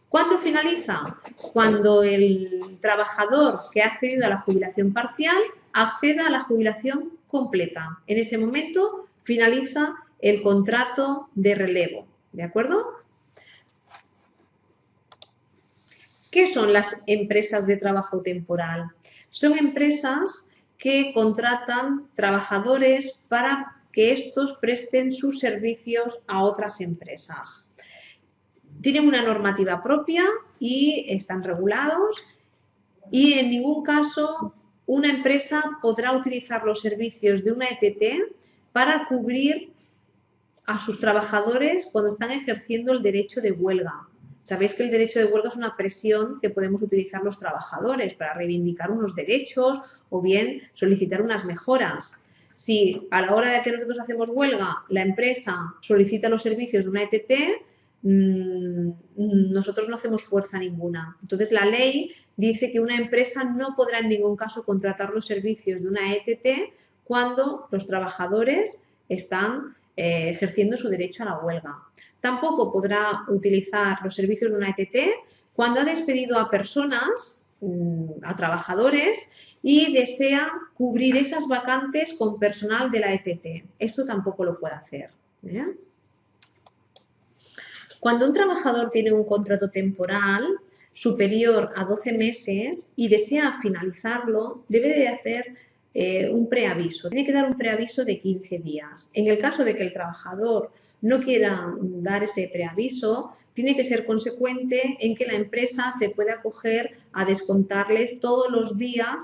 ¿Cuándo finaliza? Cuando el trabajador que ha accedido a la jubilación parcial acceda a la jubilación completa. En ese momento finaliza el contrato de relevo. ¿De acuerdo? ¿Qué son las empresas de trabajo temporal? Son empresas que contratan trabajadores para que estos presten sus servicios a otras empresas. Tienen una normativa propia y están regulados y en ningún caso una empresa podrá utilizar los servicios de una ETT para cubrir a sus trabajadores cuando están ejerciendo el derecho de huelga. Sabéis que el derecho de huelga es una presión que podemos utilizar los trabajadores para reivindicar unos derechos o bien solicitar unas mejoras. Si a la hora de que nosotros hacemos huelga, la empresa solicita los servicios de una ETT, nosotros no hacemos fuerza ninguna. Entonces, la ley dice que una empresa no podrá en ningún caso contratar los servicios de una ETT cuando los trabajadores están ejerciendo su derecho a la huelga. Tampoco podrá utilizar los servicios de una ETT cuando ha despedido a personas a trabajadores y desea cubrir esas vacantes con personal de la ETT. Esto tampoco lo puede hacer. Cuando un trabajador tiene un contrato temporal superior a 12 meses y desea finalizarlo, debe de hacer un preaviso. Tiene que dar un preaviso de 15 días. En el caso de que el trabajador no quiera dar ese preaviso, tiene que ser consecuente en que la empresa se pueda acoger a descontarles todos los días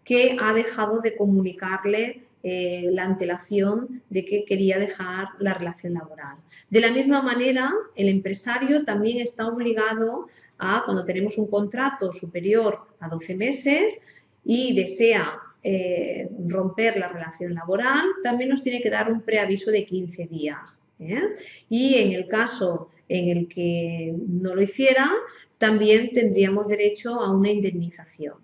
que ha dejado de comunicarle la antelación de que quería dejar la relación laboral. De la misma manera, el empresario también está obligado a, cuando tenemos un contrato superior a 12 meses y desea romper la relación laboral, también nos tiene que dar un preaviso de 15 días. Y en el caso en el que no lo hiciera, también tendríamos derecho a una indemnización.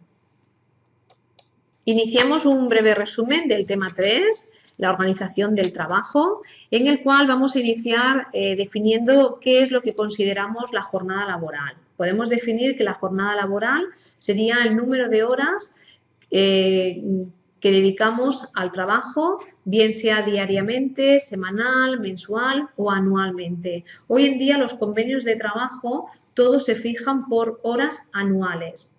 Iniciamos un breve resumen del tema 3, la organización del trabajo, en el cual vamos a iniciar definiendo qué es lo que consideramos la jornada laboral. Podemos definir que la jornada laboral sería el número de horas que dedicamos al trabajo, bien sea diariamente, semanal, mensual o anualmente. Hoy en día los convenios de trabajo todos se fijan por horas anuales.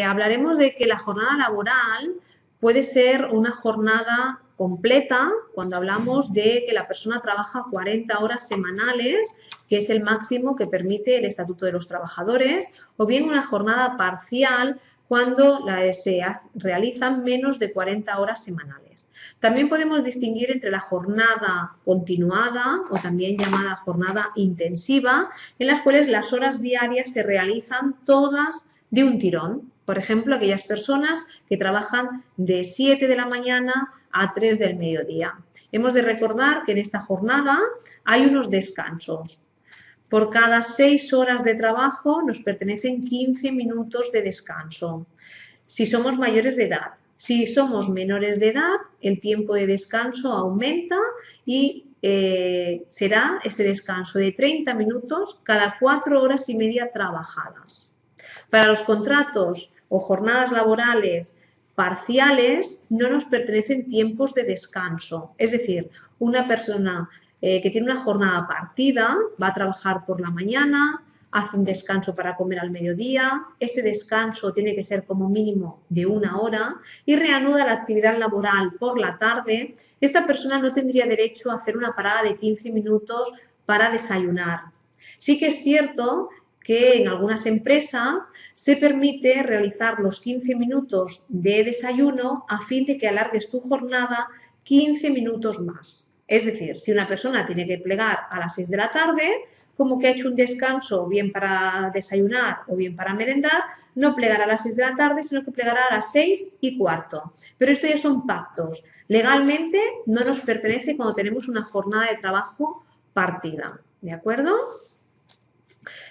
Hablaremos de que la jornada laboral puede ser una jornada completa cuando hablamos de que la persona trabaja 40 horas semanales, que es el máximo que permite el Estatuto de los Trabajadores, o bien una jornada parcial cuando se realizan menos de 40 horas semanales. También podemos distinguir entre la jornada continuada o también llamada jornada intensiva, en las cuales las horas diarias se realizan todas de un tirón. Por ejemplo, aquellas personas que trabajan de 7 de la mañana a 3 del mediodía. Hemos de recordar que en esta jornada hay unos descansos. Por cada 6 horas de trabajo nos pertenecen 15 minutos de descanso. Si somos mayores de edad. Si somos menores de edad, el tiempo de descanso aumenta y será ese descanso de 30 minutos cada 4 horas y media trabajadas. Para los contratos o jornadas laborales parciales no nos pertenecen tiempos de descanso. Es decir, una persona que tiene una jornada partida va a trabajar por la mañana, hace un descanso para comer al mediodía, este descanso tiene que ser como mínimo de 1 hora y reanuda la actividad laboral por la tarde. Esta persona no tendría derecho a hacer una parada de 15 minutos para desayunar. Sí que es cierto que en algunas empresas se permite realizar los 15 minutos de desayuno a fin de que alargues tu jornada 15 minutos más. Es decir, si una persona tiene que plegar a las 6 de la tarde, como que ha hecho un descanso bien para desayunar o bien para merendar, no plegará a las 6 de la tarde, sino que plegará a las 6:15. Pero esto ya son pactos. Legalmente no nos pertenece cuando tenemos una jornada de trabajo partida. ¿De acuerdo?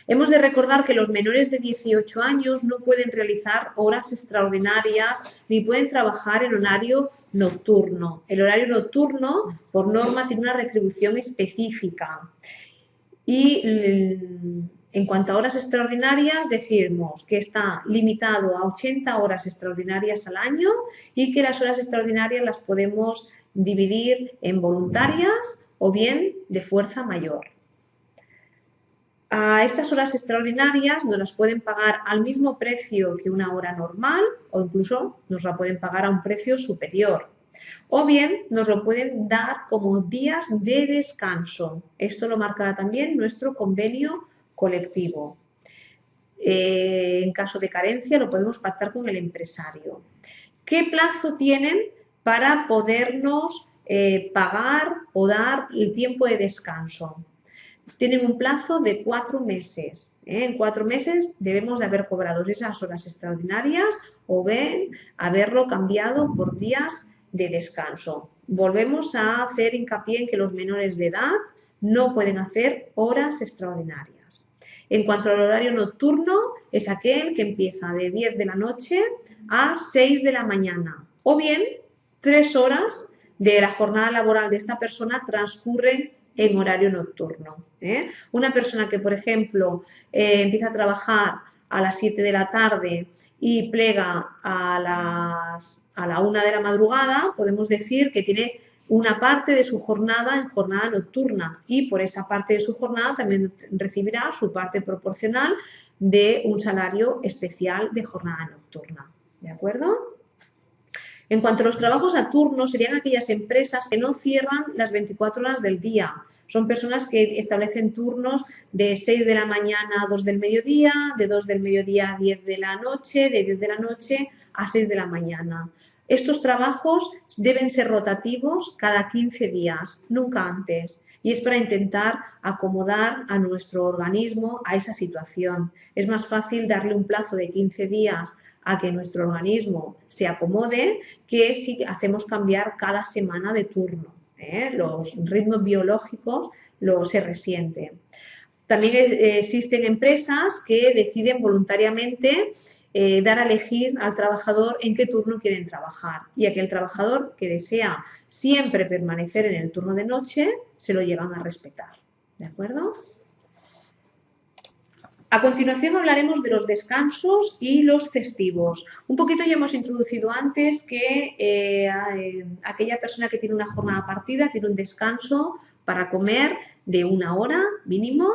Hemos de recordar que los menores de 18 años no pueden realizar horas extraordinarias ni pueden trabajar en horario nocturno. El horario nocturno, por norma, tiene una retribución específica. Y en cuanto a horas extraordinarias, decimos que está limitado a 80 horas extraordinarias al año y que las horas extraordinarias las podemos dividir en voluntarias o bien de fuerza mayor. A estas horas extraordinarias nos las pueden pagar al mismo precio que una hora normal o incluso nos la pueden pagar a un precio superior. O bien nos lo pueden dar como días de descanso. Esto lo marcará también nuestro convenio colectivo. En caso de carencia lo podemos pactar con el empresario. ¿Qué plazo tienen para podernos pagar o dar el tiempo de descanso? Tienen un plazo de 4 meses. En 4 meses debemos de haber cobrado esas horas extraordinarias o bien haberlo cambiado por días de descanso. Volvemos a hacer hincapié en que los menores de edad no pueden hacer horas extraordinarias. En cuanto al horario nocturno, es aquel que empieza de 10 de la noche a 6 de la mañana. O bien, 3 horas de la jornada laboral de esta persona transcurren en horario nocturno. Una persona que, por ejemplo, empieza a trabajar a las 7 de la tarde y plega a la 1 de la madrugada, podemos decir que tiene una parte de su jornada en jornada nocturna y por esa parte de su jornada también recibirá su parte proporcional de un salario especial de jornada nocturna. ¿De acuerdo? En cuanto a los trabajos a turno, serían aquellas empresas que no cierran las 24 horas del día. Son personas que establecen turnos de 6 de la mañana a 2 del mediodía, de 2 del mediodía a 10 de la noche, de 10 de la noche a 6 de la mañana. Estos trabajos deben ser rotativos cada 15 días, nunca antes. Y es para intentar acomodar a nuestro organismo a esa situación. Es más fácil darle un plazo de 15 días a que nuestro organismo se acomode que si hacemos cambiar cada semana de turno. Los ritmos biológicos se resienten. También existen empresas que deciden voluntariamente dar a elegir al trabajador en qué turno quieren trabajar y aquel trabajador que desea siempre permanecer en el turno de noche se lo llevan a respetar. ¿De acuerdo? A continuación hablaremos de los descansos y los festivos. Un poquito ya hemos introducido antes que aquella persona que tiene una jornada partida tiene un descanso para comer de 1 hora mínimo.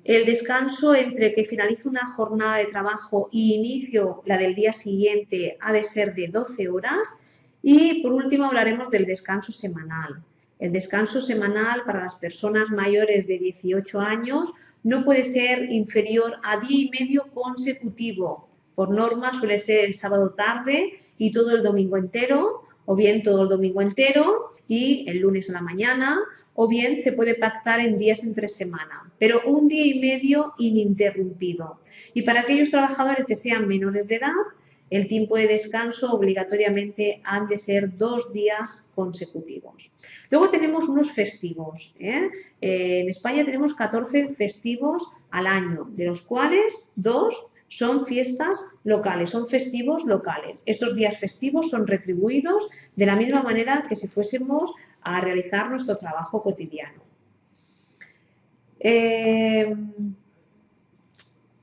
El descanso entre que finalice una jornada de trabajo y inicio la del día siguiente ha de ser de 12 horas. Y por último hablaremos del descanso semanal. El descanso semanal para las personas mayores de 18 años no puede ser inferior a día y medio consecutivo. Por norma suele ser el sábado tarde y todo el domingo entero, o bien todo el domingo entero y el lunes a la mañana, o bien se puede pactar en días entre semana, pero un día y medio ininterrumpido. Y para aquellos trabajadores que sean menores de edad, el tiempo de descanso obligatoriamente han de ser 2 días consecutivos. Luego tenemos unos festivos. En España tenemos 14 festivos al año, de los cuales 2 son fiestas locales, son festivos locales. Estos días festivos son retribuidos de la misma manera que si fuésemos a realizar nuestro trabajo cotidiano.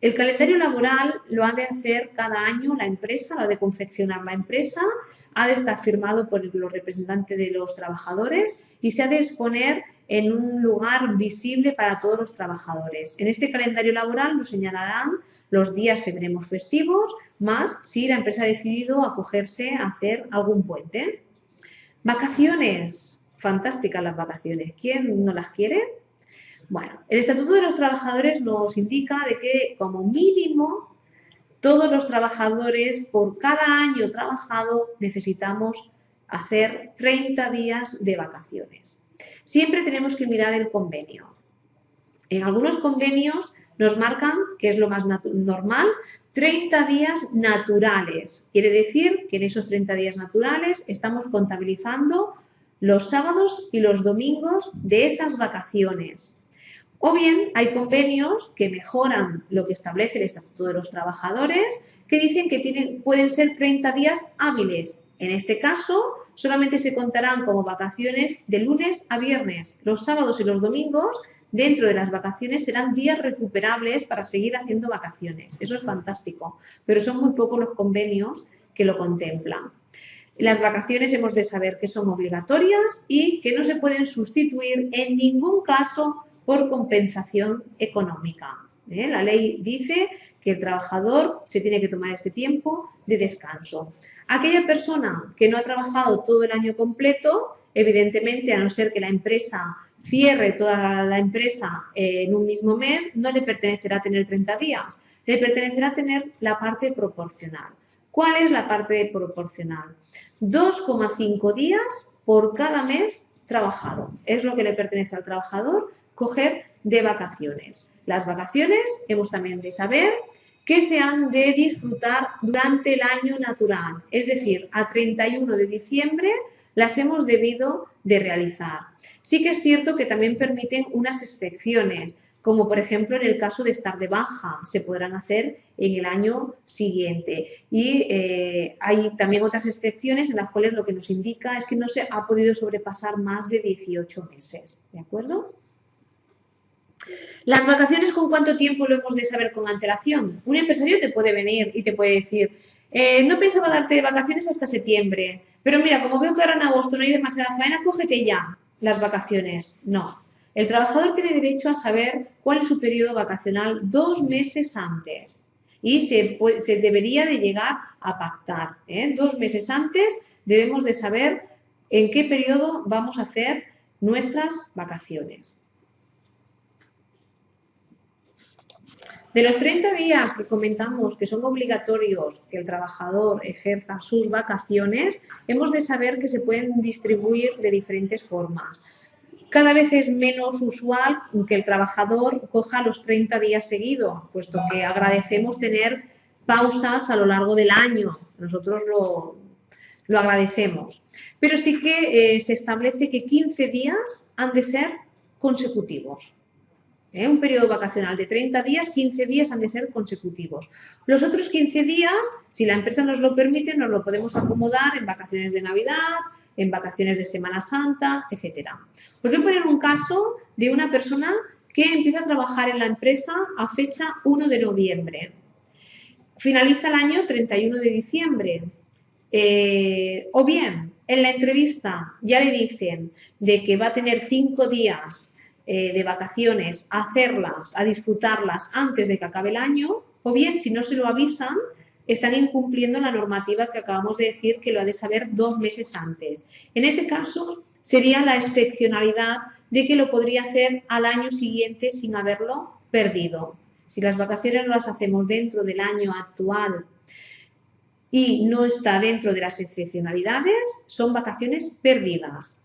El calendario laboral lo ha de hacer cada año la empresa, lo ha de confeccionar la empresa, ha de estar firmado por los representantes de los trabajadores y se ha de exponer en un lugar visible para todos los trabajadores. En este calendario laboral nos señalarán los días que tenemos festivos, más si la empresa ha decidido acogerse a hacer algún puente. Vacaciones. Fantásticas las vacaciones. ¿Quién no las quiere? Bueno, el Estatuto de los Trabajadores nos indica de que como mínimo todos los trabajadores por cada año trabajado necesitamos hacer 30 días de vacaciones. Siempre tenemos que mirar el convenio. En algunos convenios nos marcan, que es lo más normal, 30 días naturales. Quiere decir que en esos 30 días naturales estamos contabilizando los sábados y los domingos de esas vacaciones. O bien hay convenios que mejoran lo que establece el Estatuto de los Trabajadores, que dicen que pueden ser 30 días hábiles. En este caso, solamente se contarán como vacaciones de lunes a viernes. Los sábados y los domingos, dentro de las vacaciones, serán días recuperables para seguir haciendo vacaciones. Eso es fantástico, pero son muy pocos los convenios que lo contemplan. Las vacaciones hemos de saber que son obligatorias y que no se pueden sustituir en ningún caso por compensación económica. La ley dice que el trabajador se tiene que tomar este tiempo de descanso. Aquella persona que no ha trabajado todo el año completo, evidentemente, a no ser que la empresa cierre toda la empresa en un mismo mes, no le pertenecerá tener 30 días, le pertenecerá tener la parte proporcional. ¿Cuál es la parte proporcional? 2,5 días por cada mes trabajado. Es lo que le pertenece al trabajador coger de vacaciones. Las vacaciones hemos también de saber que se han de disfrutar durante el año natural, es decir, a 31 de diciembre las hemos debido de realizar. Sí que es cierto que también permiten unas excepciones, como por ejemplo en el caso de estar de baja, se podrán hacer en el año siguiente. Y hay también otras excepciones en las cuales lo que nos indica es que no se ha podido sobrepasar más de 18 meses. ¿De acuerdo? Las vacaciones, ¿con cuánto tiempo lo hemos de saber con antelación? Un empresario te puede venir y te puede decir, no pensaba darte vacaciones hasta septiembre, pero mira, como veo que ahora en agosto no hay demasiada faena, cógete ya las vacaciones. No. El trabajador tiene derecho a saber cuál es su periodo vacacional 2 meses antes y se debería de llegar a pactar. 2 meses antes debemos de saber en qué periodo vamos a hacer nuestras vacaciones. De los 30 días que comentamos que son obligatorios que el trabajador ejerza sus vacaciones, hemos de saber que se pueden distribuir de diferentes formas. Cada vez es menos usual que el trabajador coja los 30 días seguidos, puesto que agradecemos tener pausas a lo largo del año. Nosotros lo agradecemos. Pero sí que se establece que 15 días han de ser consecutivos. Un periodo vacacional de 30 días, 15 días han de ser consecutivos. Los otros 15 días, si la empresa nos lo permite, nos lo podemos acomodar en vacaciones de Navidad, en vacaciones de Semana Santa, etc. Os voy a poner un caso de una persona que empieza a trabajar en la empresa a fecha 1 de noviembre. Finaliza el año 31 de diciembre. O bien, en la entrevista ya le dicen de que va a tener 5 días de vacaciones, a hacerlas, a disfrutarlas antes de que acabe el año, o bien, si no se lo avisan, están incumpliendo la normativa que acabamos de decir que lo ha de saber 2 meses antes. En ese caso, sería la excepcionalidad de que lo podría hacer al año siguiente sin haberlo perdido. Si las vacaciones no las hacemos dentro del año actual y no está dentro de las excepcionalidades, son vacaciones perdidas.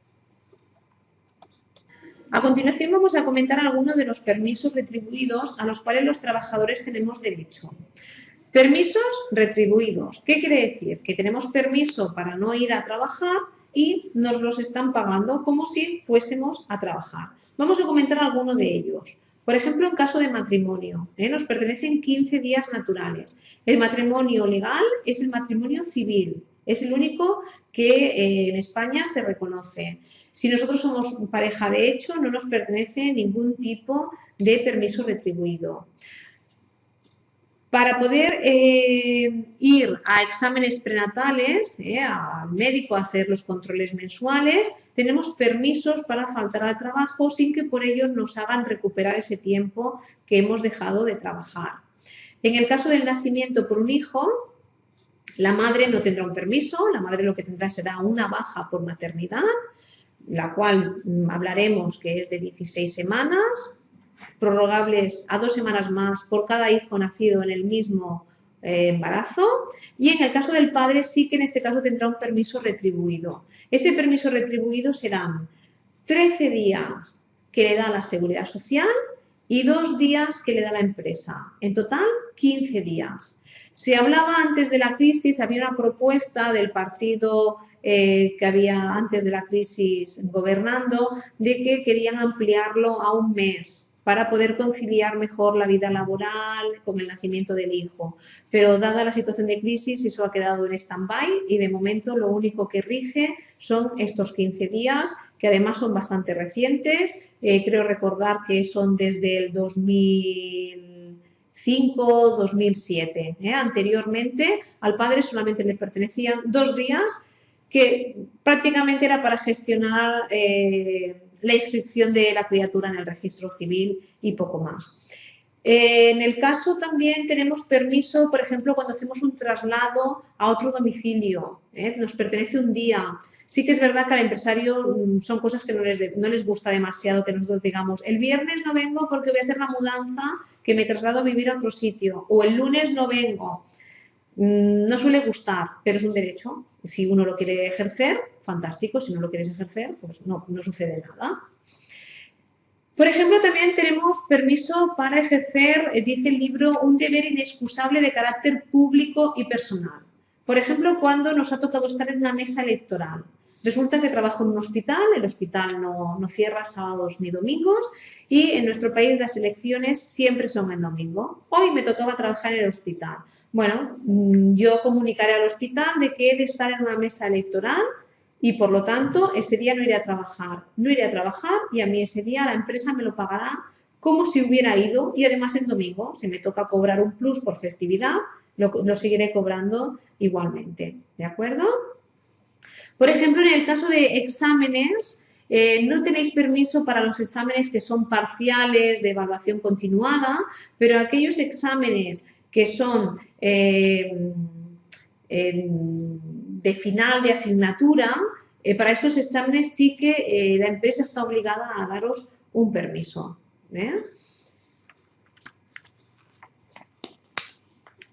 A continuación vamos a comentar algunos de los permisos retribuidos a los cuales los trabajadores tenemos derecho. Permisos retribuidos. ¿Qué quiere decir? Que tenemos permiso para no ir a trabajar y nos los están pagando como si fuésemos a trabajar. Vamos a comentar algunos de ellos. Por ejemplo, en caso de matrimonio, nos pertenecen 15 días naturales. El matrimonio legal es el matrimonio civil. Es el único que en España se reconoce. Si nosotros somos pareja de hecho, no nos pertenece ningún tipo de permiso retribuido. Para poder ir a exámenes prenatales, al médico a hacer los controles mensuales, tenemos permisos para faltar al trabajo sin que por ello nos hagan recuperar ese tiempo que hemos dejado de trabajar. En el caso del nacimiento por un hijo, la madre no tendrá un permiso, la madre lo que tendrá será una baja por maternidad, la cual hablaremos que es de 16 semanas, prorrogables a 2 semanas más por cada hijo nacido en el mismo embarazo, y en el caso del padre sí que en este caso tendrá un permiso retribuido. Ese permiso retribuido serán 13 días que le da la Seguridad Social y 2 días que le da la empresa. En total, 15 días. Se hablaba antes de la crisis, había una propuesta del partido que había antes de la crisis gobernando, de que querían ampliarlo a un mes para poder conciliar mejor la vida laboral con el nacimiento del hijo. Pero dada la situación de crisis, eso ha quedado en stand-by y de momento lo único que rige son estos 15 días, que además son bastante recientes. Creo recordar que son desde el 2005-2007. Anteriormente al padre solamente le pertenecían 2 días, que prácticamente era para gestionar la inscripción de la criatura en el registro civil y poco más. En el caso también tenemos permiso, por ejemplo, cuando hacemos un traslado a otro domicilio, nos pertenece un día. Sí que es verdad que al empresario son cosas que no les gusta demasiado que nosotros digamos, el viernes no vengo porque voy a hacer la mudanza que me traslado a vivir a otro sitio, o el lunes no vengo. No suele gustar, pero es un derecho. Si uno lo quiere ejercer, fantástico. Si no lo quieres ejercer, pues no sucede nada. Por ejemplo, también tenemos permiso para ejercer, dice el libro, un deber inexcusable de carácter público y personal. Por ejemplo, cuando nos ha tocado estar en una mesa electoral. Resulta que trabajo en un hospital, el hospital no cierra sábados ni domingos y en nuestro país las elecciones siempre son en domingo. Hoy me tocaba trabajar en el hospital. Bueno, yo comunicaré al hospital de que he de estar en una mesa electoral y por lo tanto ese día no iré a trabajar. No iré a trabajar y a mí ese día la empresa me lo pagará como si hubiera ido y además en domingo. Si me toca cobrar un plus por festividad, lo seguiré cobrando igualmente. ¿De acuerdo? Por ejemplo, en el caso de exámenes, no tenéis permiso para los exámenes que son parciales de evaluación continuada, pero aquellos exámenes que son de final de asignatura, para estos exámenes sí que la empresa está obligada a daros un permiso.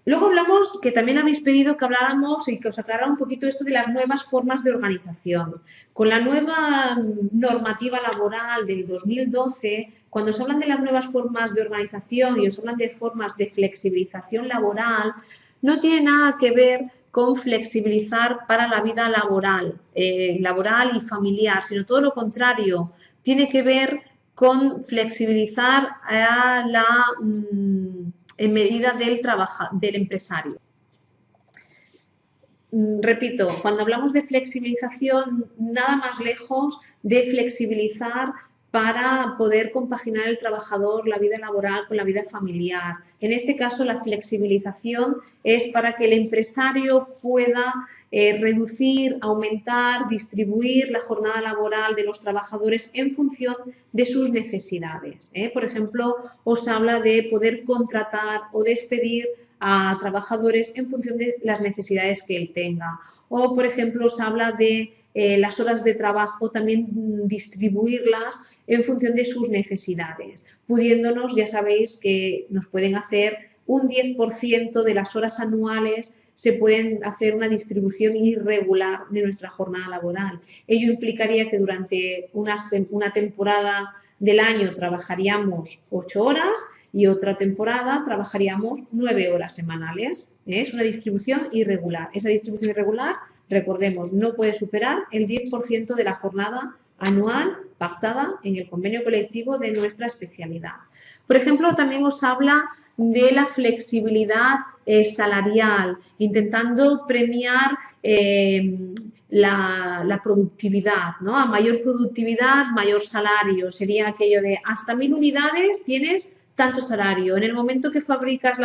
Luego hablamos, que también habéis pedido que habláramos y que os aclarara un poquito esto de las nuevas formas de organización. Con la nueva normativa laboral del 2012, cuando os hablan de las nuevas formas de organización y os hablan de formas de flexibilización laboral, no tiene nada que ver con flexibilizar para la vida laboral, laboral y familiar, sino todo lo contrario, tiene que ver con flexibilizar a la en medida del empresario. Repito, cuando hablamos de flexibilización, nada más lejos de flexibilizar para poder compaginar el trabajador la vida laboral con la vida familiar. En este caso, la flexibilización es para que el empresario pueda reducir, aumentar, distribuir la jornada laboral de los trabajadores en función de sus necesidades. Por ejemplo, os habla de poder contratar o despedir a trabajadores en función de las necesidades que él tenga. O, por ejemplo, os habla de las horas de trabajo, también distribuirlas en función de sus necesidades, pudiéndonos, ya sabéis que nos pueden hacer un 10% de las horas anuales, se pueden hacer una distribución irregular de nuestra jornada laboral. Ello implicaría que durante una temporada del año trabajaríamos 8 horas y otra temporada trabajaríamos 9 horas semanales. Es una distribución irregular. Esa distribución irregular, recordemos, no puede superar el 10% de la jornada anual pactada en el convenio colectivo de nuestra especialidad. Por ejemplo, también os habla de la flexibilidad salarial, intentando premiar la productividad, ¿no? A mayor productividad, mayor salario. Sería aquello de hasta 1000 unidades tienes tanto salario. En el momento que fabricas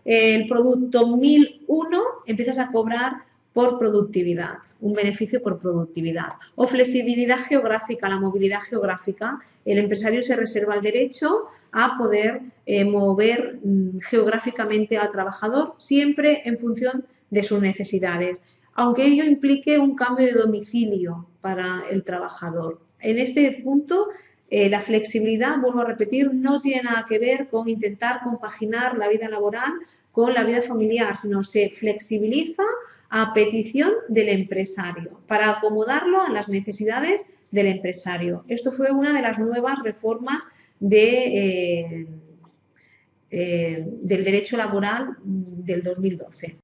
el producto 1001, empiezas a cobrar por productividad, un beneficio por productividad. O flexibilidad geográfica, la movilidad geográfica. El empresario se reserva el derecho a poder mover geográficamente al trabajador siempre en función de sus necesidades, aunque ello implique un cambio de domicilio para el trabajador. En este punto, la flexibilidad, vuelvo a repetir, no tiene nada que ver con intentar compaginar la vida laboral con la vida familiar, sino se flexibiliza a petición del empresario, para acomodarlo a las necesidades del empresario. Esto fue una de las nuevas reformas del derecho laboral del 2012.